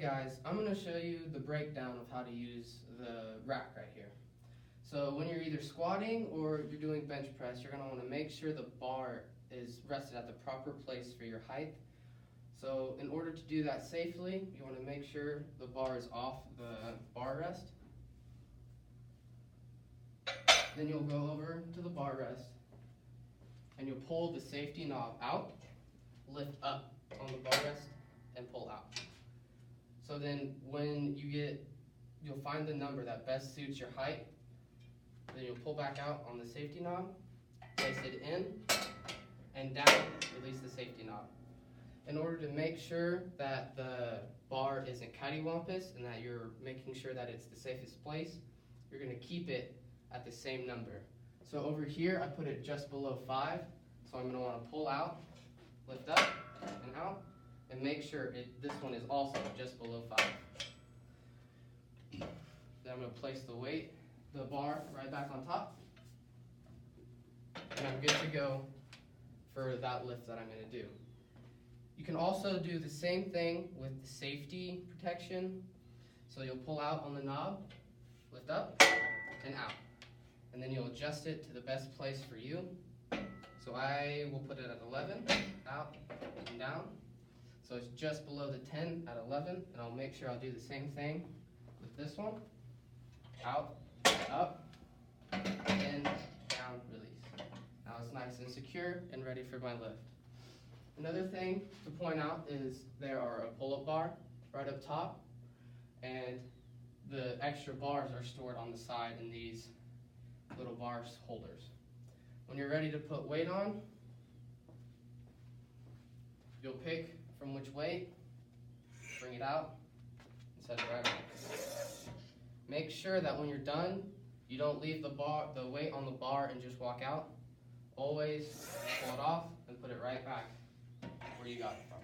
guys, I'm going to show you the breakdown of how to use the rack right here. So when you're either squatting or you're doing bench press, you're going to want to make sure the bar is rested at the proper place for your height. So in order to do that safely, you want to make sure the bar is off the bar rest. Then you'll go over to the bar rest and you'll pull the safety knob out, lift up on the bar rest, and pull out. So then when you'll find the number that best suits your height, then you'll pull back out on the safety knob, place it in, and down, release the safety knob. In order to make sure that the bar isn't cattywampus and that you're making sure that it's the safest place, you're going to keep it at the same number. So over here, I put it just below 5, so I'm going to want to pull out, lift up, and out, and make sure this one is also just below 5. Then I'm going to place the bar right back on top, and I'm good to go for that lift that I'm going to do. You can also do the same thing with the safety protection. So you'll pull out on the knob, lift up, and out. And then you'll adjust it to the best place for you. So I will put it at 11, out, and down. So it's just below the 10 at 11, and I'll make sure I'll do the same thing with this one. Out, up, in, down, release. Now it's nice and secure and ready for my lift. Another thing to point out is there are a pull-up bar right up top, and the extra bars are stored on the side in these little bar holders. When you're ready to put weight on, you'll pick from which weight, bring it out, and set it right on. Make sure that when you're done, you don't leave the weight on the bar and just walk out. Always pull it off and put it right back where you got it from.